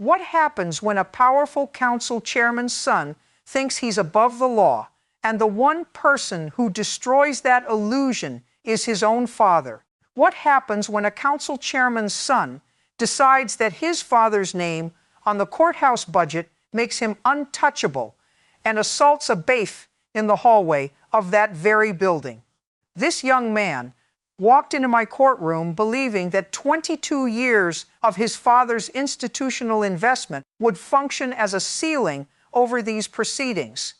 What happens when a powerful council chairman's son thinks he's above the law, and the one person who destroys that illusion is his own father? What happens when a council chairman's son decides that his father's name on the courthouse budget makes him untouchable and assaults a bailiff in the hallway of that very building? This young man walked into my courtroom believing that 22 years of his father's institutional investment would function as a ceiling over these proceedings.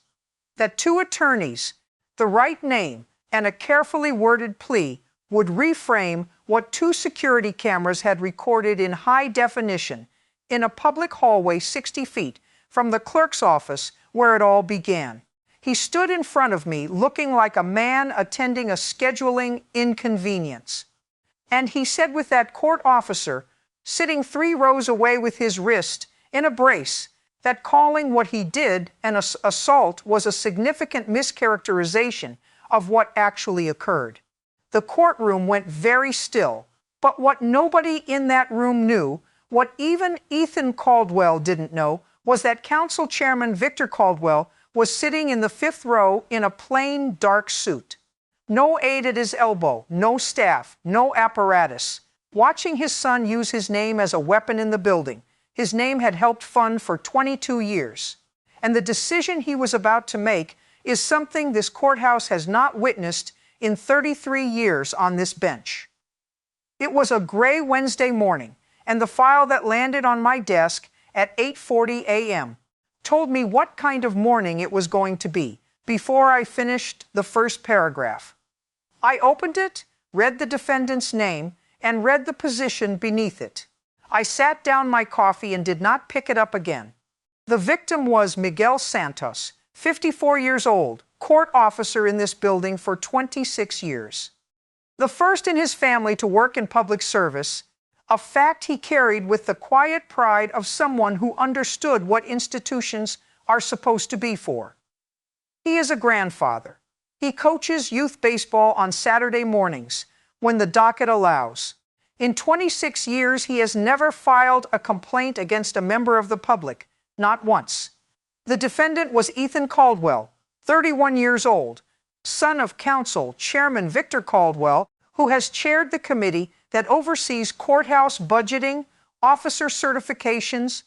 That two attorneys, the right name, and a carefully worded plea would reframe what two security cameras had recorded in high definition in a public hallway 60 feet from the clerk's office where it all began. He stood in front of me looking like a man attending a scheduling inconvenience. And he said with that court officer sitting 3 rows away with his wrist in a brace that calling what he did an assault was a significant mischaracterization of what actually occurred. The courtroom went very still, but what nobody in that room knew, what even Ethan Caldwell didn't know, was that Council Chairman Victor Caldwell was sitting in the 5th row in a plain dark suit. No aide at his elbow, no staff, no apparatus. Watching his son use his name as a weapon in the building. His name had helped fund for 22 years. And the decision he was about to make is something this courthouse has not witnessed in 33 years on this bench. It was a gray Wednesday morning, and the file that landed on my desk at 8:40 a.m. told me what kind of morning it was going to be before I finished the first paragraph. I opened it, read the defendant's name, and read the position beneath it. I sat down my coffee and did not pick it up again. The victim was Miguel Santos, 54 years old, court officer in this building for 26 years. The first in his family to work in public service, a fact he carried with the quiet pride of someone who understood what institutions are supposed to be for. He is a grandfather. He coaches youth baseball on Saturday mornings when the docket allows. In 26 years, he has never filed a complaint against a member of the public, not once. The defendant was Ethan Caldwell, 31 years old, son of Council Chairman Victor Caldwell, who has chaired the committee that oversees courthouse budgeting, officer certifications,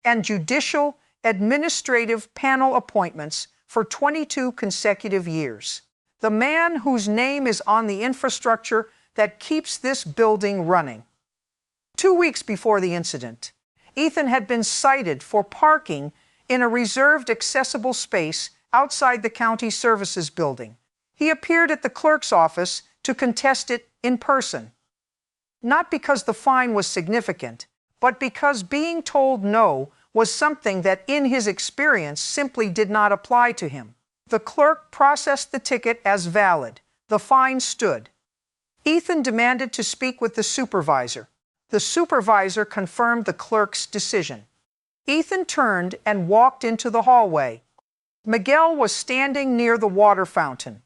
and judicial administrative panel appointments for 22 consecutive years. The man whose name is on the infrastructure that keeps this building running. 2 weeks before the incident, Ethan had been cited for parking in a reserved accessible space outside the county services building. He appeared at the clerk's office to contest it in person. Not because the fine was significant, but because being told no was something that in his experience simply did not apply to him. The clerk processed the ticket as valid. The fine stood. Ethan demanded to speak with the supervisor. The supervisor confirmed the clerk's decision. Ethan turned and walked into the hallway. Miguel was standing near the water fountain.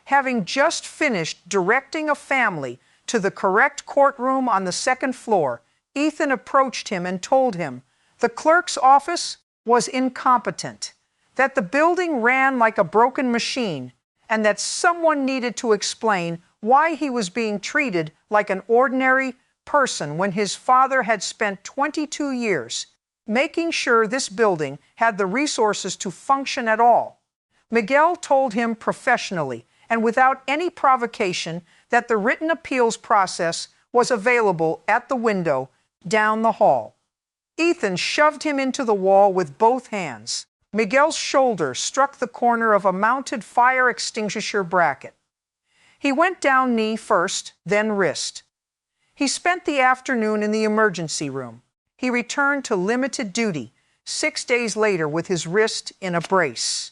Having just finished directing a family to the correct courtroom on the 2nd floor, Ethan approached him and told him the clerk's office was incompetent, that the building ran like a broken machine, and that someone needed to explain why he was being treated like an ordinary person when his father had spent 22 years making sure this building had the resources to function at all. Miguel told him professionally and without any provocation that the written appeals process was available at the window down the hall. Ethan shoved him into the wall with both hands. Miguel's shoulder struck the corner of a mounted fire extinguisher bracket. He went down knee first, then wrist. He spent the afternoon in the emergency room. He returned to limited duty 6 days later with his wrist in a brace.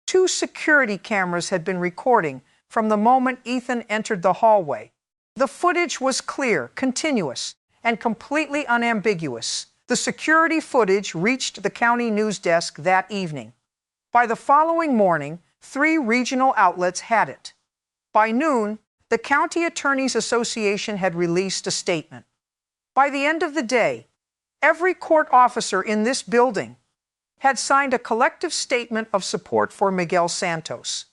2 security cameras had been recording from the moment Ethan entered the hallway. The footage was clear, continuous, and completely unambiguous. The security footage reached the county news desk that evening. By the following morning, 3 regional outlets had it. By noon, the County Attorneys Association had released a statement. By the end of the day, Every court officer in this building had signed a collective statement of support for Miguel Santos.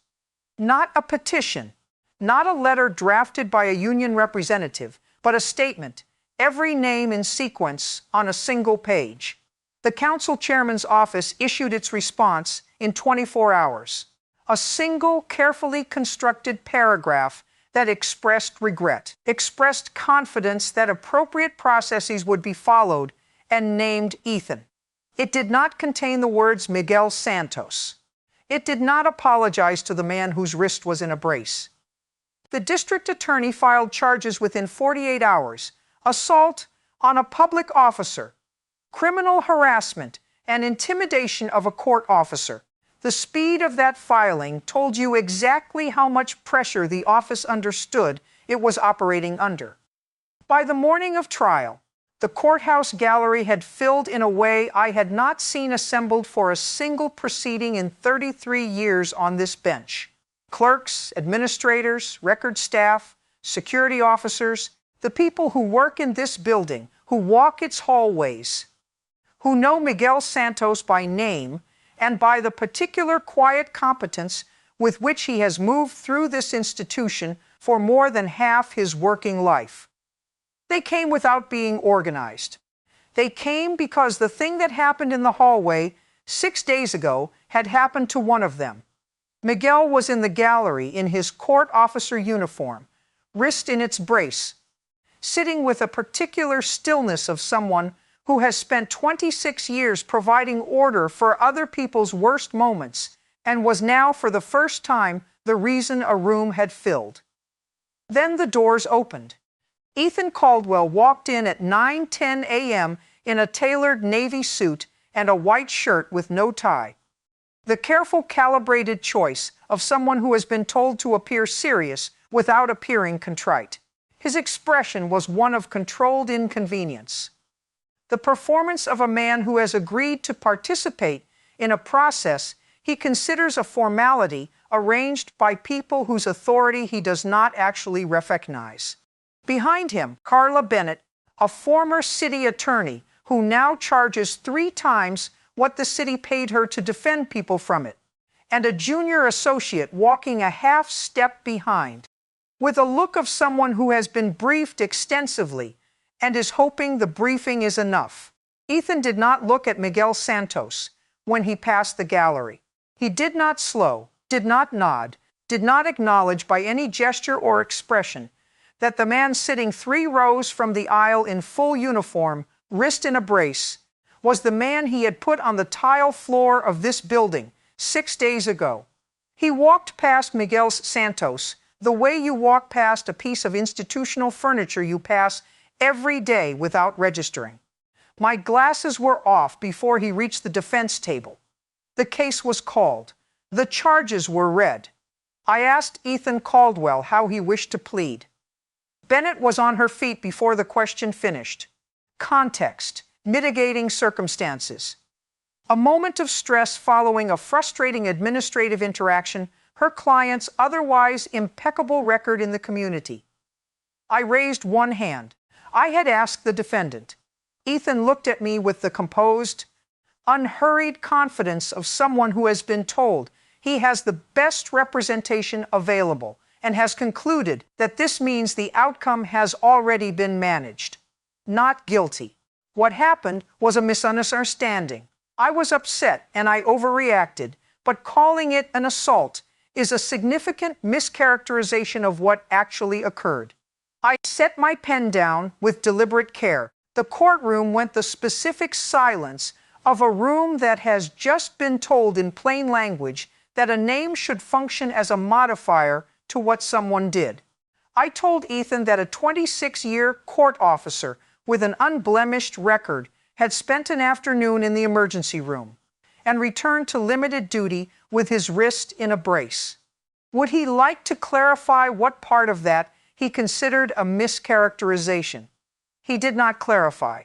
Not a petition, not a letter drafted by a union representative, but a statement, every name in sequence on a single page. The council chairman's office issued its response in 24 hours. A single, carefully constructed paragraph that expressed regret, expressed confidence that appropriate processes would be followed, and named Ethan. It did not contain the words Miguel Santos. It did not apologize to the man whose wrist was in a brace. The district attorney filed charges within 48 hours, assault on a public officer, criminal harassment, and intimidation of a court officer. The speed of that filing told you exactly how much pressure the office understood it was operating under. By the morning of trial, the courthouse gallery had filled in a way I had not seen assembled for a single proceeding in 33 years on this bench. Clerks, administrators, record staff, security officers, the people who work in this building, who walk its hallways, who know Miguel Santos by name and by the particular quiet competence with which he has moved through this institution for more than half his working life. They came without being organized. They came because the thing that happened in the hallway 6 days ago had happened to one of them. Miguel was in the gallery in his court officer uniform, wrist in its brace, sitting with a particular stillness of someone who has spent 26 years providing order for other people's worst moments and was now for the first time the reason a room had filled. Then the doors opened. Ethan Caldwell walked in at 9:10 a.m. in a tailored navy suit and a white shirt with no tie. The careful, calibrated choice of someone who has been told to appear serious without appearing contrite. His expression was one of controlled inconvenience. The performance of a man who has agreed to participate in a process he considers a formality arranged by people whose authority he does not actually recognize. Behind him, Carla Bennett, a former city attorney who now charges 3 times what the city paid her to defend people from it, and a junior associate walking a half step behind, with a look of someone who has been briefed extensively and is hoping the briefing is enough. Ethan did not look at Miguel Santos when he passed the gallery. He did not slow, did not nod, did not acknowledge by any gesture or expression that the man sitting 3 rows from the aisle in full uniform, wrist in a brace, was the man he had put on the tile floor of this building 6 days ago. He walked past Miguel Santos the way you walk past a piece of institutional furniture you pass every day without registering. My glasses were off before he reached the defense table. The case was called. The charges were read. I asked Ethan Caldwell how he wished to plead. Bennett was on her feet before the question finished. Context, mitigating circumstances. A moment of stress following a frustrating administrative interaction, her client's otherwise impeccable record in the community. I raised one hand. I had asked the defendant. Ethan looked at me with the composed, unhurried confidence of someone who has been told he has the best representation available and has concluded that this means the outcome has already been managed. Not guilty. What happened was a misunderstanding. I was upset and I overreacted, but calling it an assault is a significant mischaracterization of what actually occurred. I set my pen down with deliberate care. The courtroom went the specific silence of a room that has just been told in plain language that a name should function as a modifier to what someone did. I told Ethan that a 26-year court officer with an unblemished record had spent an afternoon in the emergency room and returned to limited duty with his wrist in a brace. Would he like to clarify what part of that he considered a mischaracterization? He did not clarify.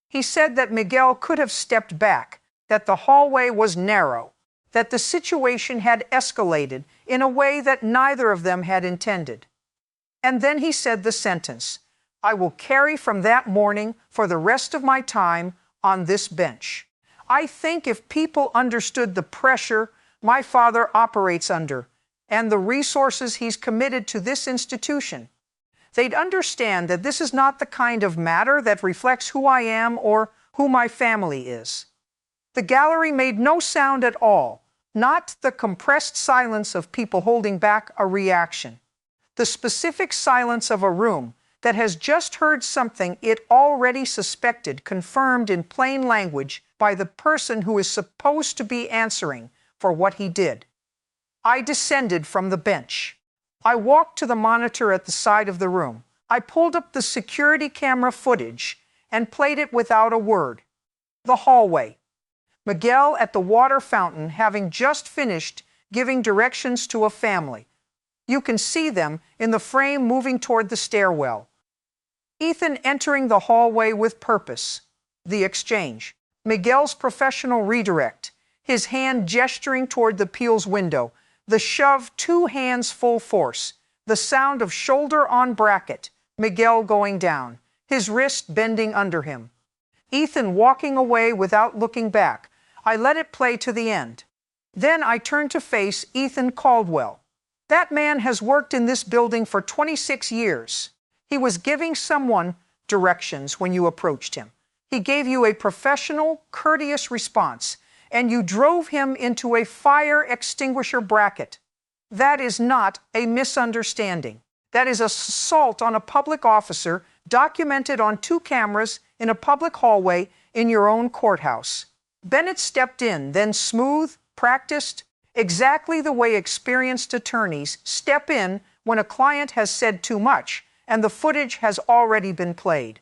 He said that Miguel could have stepped back, that the hallway was narrow, that the situation had escalated in a way that neither of them had intended. And then he said the sentence, I will carry from that morning for the rest of my time on this bench. I think if people understood the pressure my father operates under and the resources he's committed to this institution, they'd understand that this is not the kind of matter that reflects who I am or who my family is. The gallery made no sound at all, not the compressed silence of people holding back a reaction. The specific silence of a room that has just heard something it already suspected confirmed in plain language by the person who is supposed to be answering for what he did. I descended from the bench. I walked to the monitor at the side of the room. I pulled up the security camera footage and played it without a word. The hallway. Miguel at the water fountain having just finished giving directions to a family. You can see them in the frame moving toward the stairwell. Ethan entering the hallway with purpose. The exchange. Miguel's professional redirect. His hand gesturing toward the Peel's window. The shove, 2 hands full force. The sound of shoulder on bracket. Miguel going down. His wrist bending under him. Ethan walking away without looking back. I let it play to the end. Then I turned to face Ethan Caldwell. That man has worked in this building for 26 years. He was giving someone directions when you approached him. He gave you a professional, courteous response, and you drove him into a fire extinguisher bracket. That is not a misunderstanding. That is assault on a public officer documented on 2 cameras in a public hallway in your own courthouse. Bennett stepped in, then smooth, practiced, exactly the way experienced attorneys step in when a client has said too much and the footage has already been played.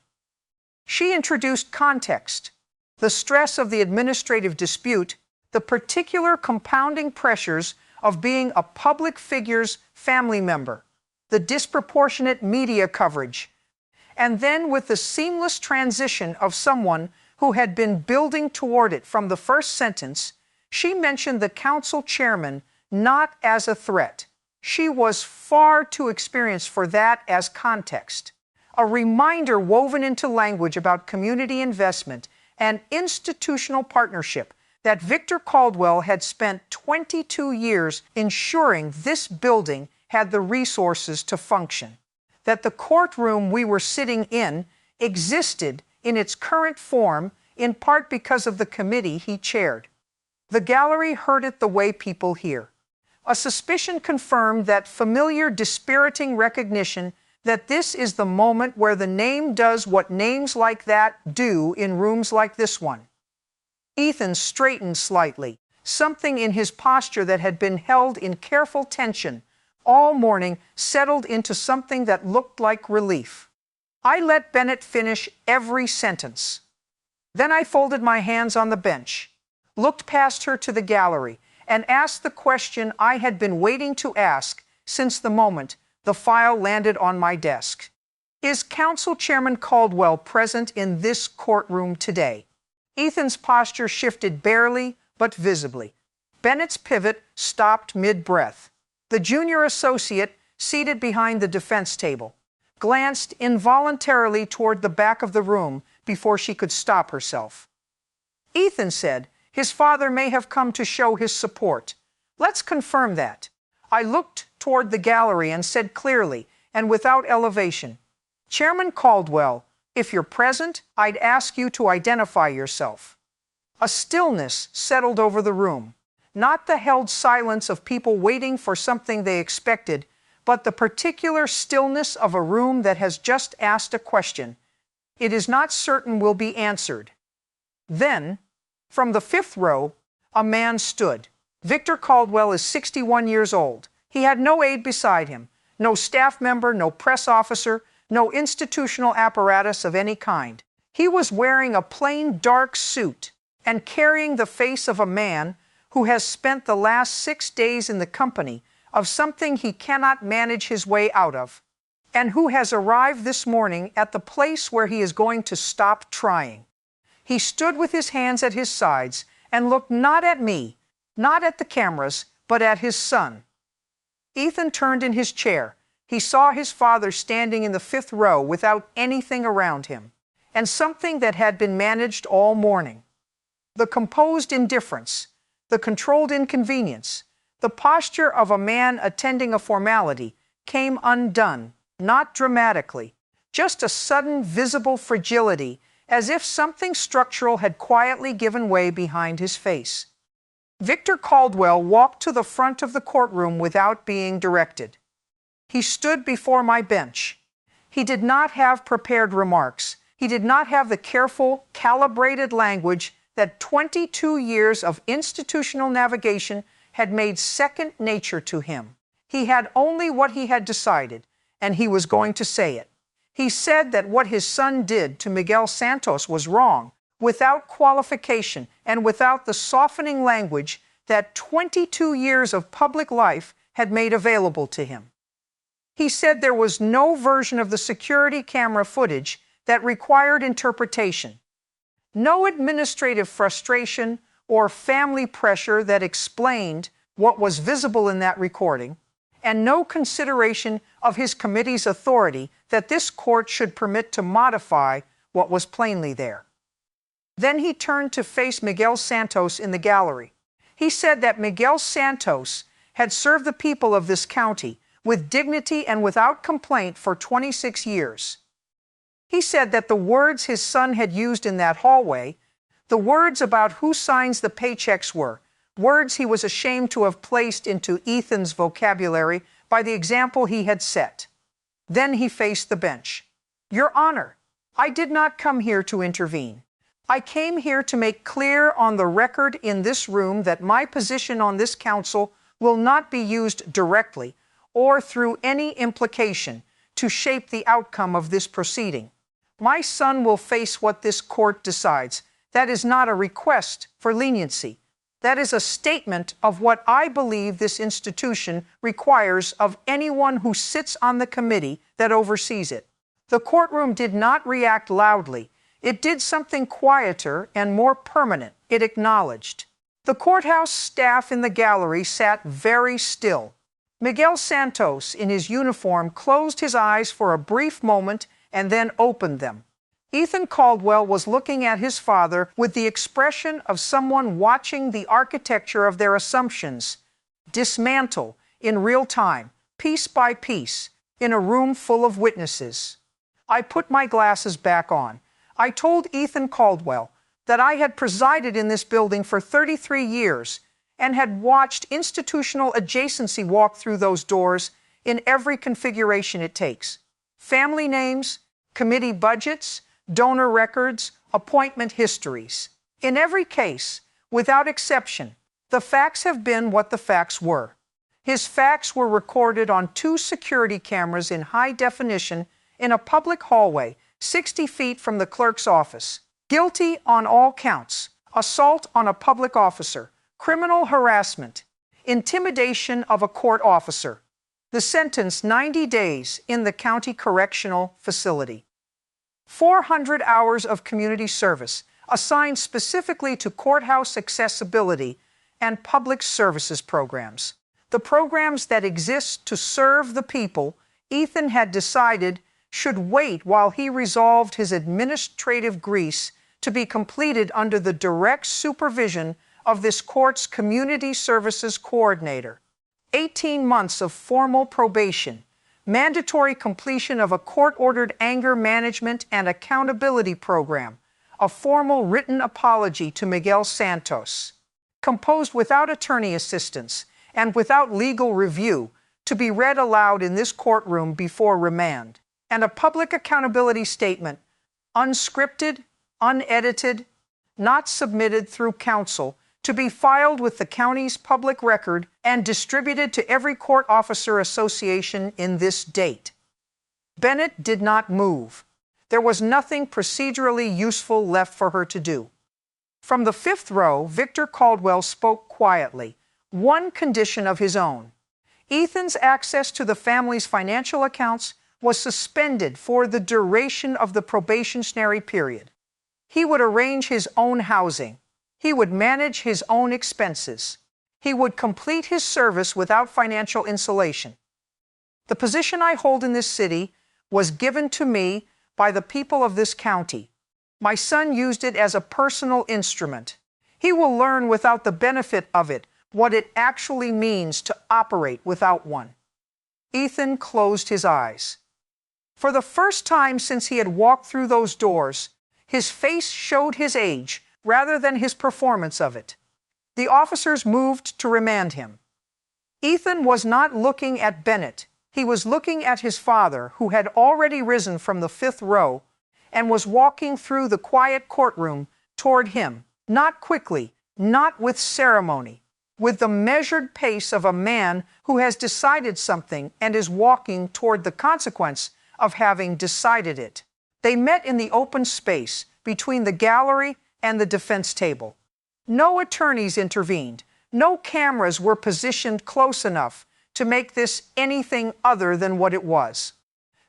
She introduced context, the stress of the administrative dispute, the particular compounding pressures of being a public figure's family member, the disproportionate media coverage, and then with the seamless transition of someone who had been building toward it from the first sentence, she mentioned the council chairman not as a threat. She was far too experienced for that as context. A reminder woven into language about community investment and institutional partnership that Victor Caldwell had spent 22 years ensuring this building had the resources to function, that the courtroom we were sitting in existed in its current form in part because of the committee he chaired. The gallery heard it the way people hear. A suspicion confirmed that familiar dispiriting recognition that this is the moment where the name does what names like that do in rooms like this one. Ethan straightened slightly, something in his posture that had been held in careful tension all morning settled into something that looked like relief. I let Bennett finish every sentence. Then I folded my hands on the bench, looked past her to the gallery, and asked the question I had been waiting to ask since the moment the file landed on my desk. Is Council Chairman Caldwell present in this courtroom today? Ethan's posture shifted barely but visibly. Bennett's pivot stopped mid-breath. The junior associate, seated behind the defense table, glanced involuntarily toward the back of the room before she could stop herself. Ethan said his father may have come to show his support. Let's confirm that. I looked toward the gallery and said clearly and without elevation, Chairman Caldwell, if you're present, I'd ask you to identify yourself. A stillness settled over the room, not the held silence of people waiting for something they expected, but the particular stillness of a room that has just asked a question it is not certain will be answered. Then, from the 5th row, a man stood. Victor Caldwell is 61 years old. He had no aide beside him, no staff member, no press officer, no institutional apparatus of any kind. He was wearing a plain dark suit and carrying the face of a man who has spent the last 6 days in the company of something he cannot manage his way out of, and who has arrived this morning at the place where he is going to stop trying. He stood with his hands at his sides and looked not at me, not at the cameras, but at his son. Ethan turned in his chair, He saw his father standing in the fifth row without anything around him, and something that had been managed all morning. The composed indifference, the controlled inconvenience, the posture of a man attending a formality came undone, not dramatically, just a sudden visible fragility, as if something structural had quietly given way behind his face. Victor Caldwell walked to the front of the courtroom without being directed. He stood before my bench. He did not have prepared remarks. He did not have the careful, calibrated language that 22 years of institutional navigation had made second nature to him. He had only what he had decided, and he was going to say it. He said that what his son did to Miguel Santos was wrong, without qualification and without the softening language that 22 years of public life had made available to him. He said there was no version of the security camera footage that required interpretation, no administrative frustration or family pressure that explained what was visible in that recording, and no consideration of his committee's authority that this court should permit to modify what was plainly there. Then he turned to face Miguel Santos in the gallery. He said that Miguel Santos had served the people of this county with dignity and without complaint for 26 years. He said that the words his son had used in that hallway, the words about who signs the paychecks were, words he was ashamed to have placed into Ethan's vocabulary by the example he had set. Then he faced the bench. Your Honor, I did not come here to intervene. I came here to make clear on the record in this room that my position on this council will not be used directly or through any implication to shape the outcome of this proceeding. My son will face what this court decides. That is not a request for leniency. That is a statement of what I believe this institution requires of anyone who sits on the committee that oversees it. The courtroom did not react loudly. It did something quieter and more permanent. It acknowledged. The courthouse staff in the gallery sat very still. Miguel Santos, in his uniform, closed his eyes for a brief moment and then opened them. Ethan Caldwell was looking at his father with the expression of someone watching the architecture of their assumptions dismantle in real time, piece by piece, in a room full of witnesses. I put my glasses back on. I told Ethan Caldwell that I had presided in this building for 33 years and had watched institutional adjacency walk through those doors in every configuration it takes. Family names, committee budgets, donor records, appointment histories. In every case, without exception, the facts have been what the facts were. His facts were recorded on 2 security cameras in high definition in a public hallway 60 feet from the clerk's office. Guilty on all counts: assault on a public officer, criminal harassment, intimidation of a court officer. The sentence 90 days in the county correctional facility. 400 hours of community service assigned specifically to courthouse accessibility and public services programs. The programs that exist to serve the people, Ethan had decided should wait while he resolved his administrative grease to be completed under the direct supervision of this court's community services coordinator. 18 months of formal probation, mandatory completion of a court-ordered anger management and accountability program, a formal written apology to Miguel Santos, composed without attorney assistance and without legal review, to be read aloud in this courtroom before remand, and a public accountability statement, unscripted, unedited, not submitted through counsel, to be filed with the county's public record and distributed to every court officer association in this date. Bennett did not move. There was nothing procedurally useful left for her to do. From the fifth row, Victor Caldwell spoke quietly, one condition of his own. Ethan's access to the family's financial accounts was suspended for the duration of the probationary period. He would arrange his own housing. He would manage his own expenses. He would complete his service without financial insulation. The position I hold in this city was given to me by the people of this county. My son used it as a personal instrument. He will learn without the benefit of it what it actually means to operate without one." Ethan closed his eyes. For the first time since he had walked through those doors, his face showed his age rather than his performance of it. The officers moved to remand him. Ethan was not looking at Bennett. He was looking at his father, who had already risen from the fifth row and was walking through the quiet courtroom toward him, not quickly, not with ceremony, with the measured pace of a man who has decided something and is walking toward the consequence of having decided it. They met in the open space between the gallery and the defense table. No attorneys intervened. No cameras were positioned close enough to make this anything other than what it was.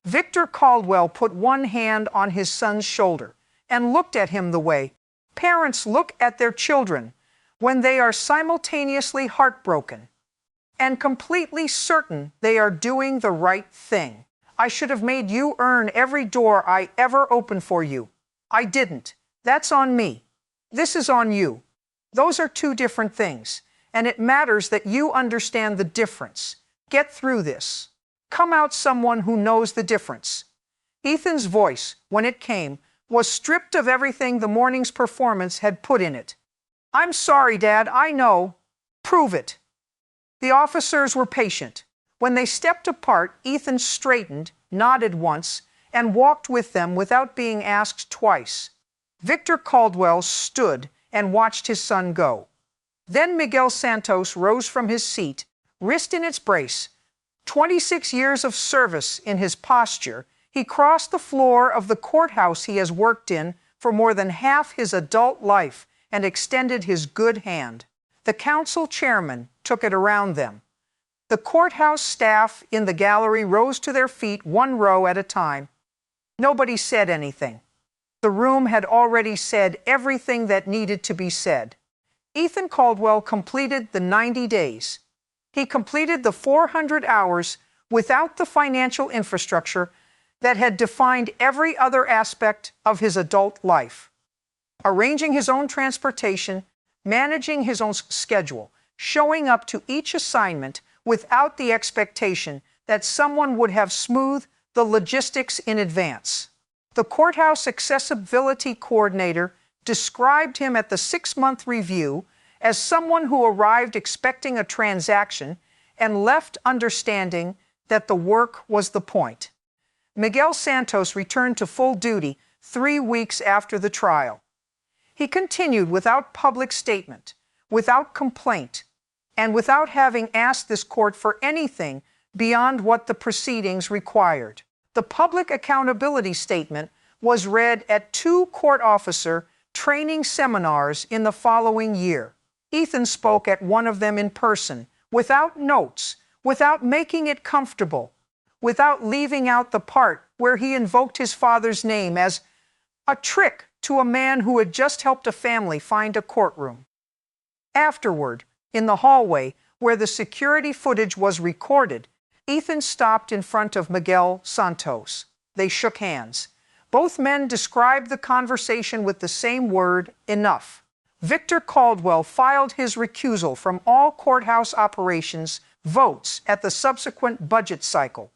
Victor Caldwell put one hand on his son's shoulder and looked at him the way parents look at their children when they are simultaneously heartbroken and completely certain they are doing the right thing. "I should have made you earn every door I ever opened for you. I didn't. That's on me. This is on you. Those are two different things, and it matters that you understand the difference. Get through this. Come out someone who knows the difference." Ethan's voice, when it came, was stripped of everything the morning's performance had put in it. "I'm sorry, Dad, I know. Prove it." The officers were patient. When they stepped apart, Ethan straightened, nodded once, and walked with them without being asked twice. Victor Caldwell stood and watched his son go. Then Miguel Santos rose from his seat, wrist in its brace. 26 years of service in his posture, he crossed the floor of the courthouse he has worked in for more than half his adult life and extended his good hand. The council chairman took it around them. The courthouse staff in the gallery rose to their feet one row at a time. Nobody said anything. The room had already said everything that needed to be said. Ethan Caldwell completed the 90 days. He completed the 400 hours without the financial infrastructure that had defined every other aspect of his adult life. Arranging his own transportation, managing his own schedule, showing up to each assignment without the expectation that someone would have smoothed the logistics in advance. The courthouse accessibility coordinator described him at the 6-month review as someone who arrived expecting a transaction and left understanding that the work was the point. Miguel Santos returned to full duty 3 weeks after the trial. He continued without public statement, without complaint, and without having asked this court for anything beyond what the proceedings required. The public accountability statement was read at 2 court officer training seminars in the following year. Ethan spoke at one of them in person, without notes, without making it comfortable, without leaving out the part where he invoked his father's name as a trick to a man who had just helped a family find a courtroom. Afterward, in the hallway where the security footage was recorded, Ethan stopped in front of Miguel Santos. They shook hands. Both men described the conversation with the same word, enough. Victor Caldwell filed his recusal from all courthouse operations votes at the subsequent budget cycle.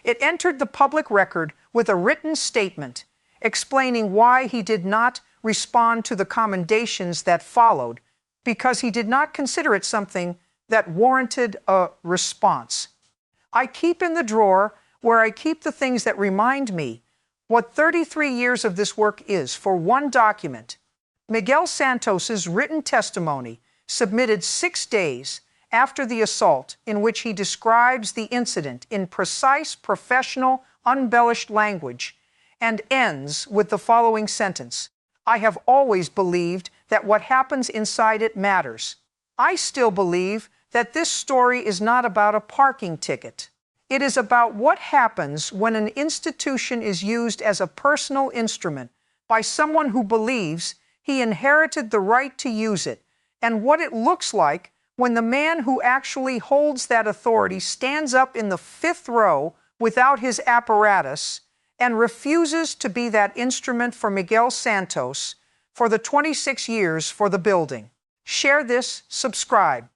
It entered the public record with a written statement explaining why he did not respond to the commendations that followed, because he did not consider it something that warranted a response. "I keep in the drawer where I keep the things that remind me what 33 years of this work is for one document." Miguel Santos's written testimony, submitted 6 days after the assault, in which he describes the incident in precise, professional, unembellished language, and ends with the following sentence: "I have always believed that what happens inside it matters. I still believe that this story is not about a parking ticket. It is about what happens when an institution is used as a personal instrument by someone who believes he inherited the right to use it, and what it looks like when the man who actually holds that authority stands up in the 5th row without his apparatus and refuses to be that instrument for Miguel Santos for the 26 years for the building. Share this, subscribe.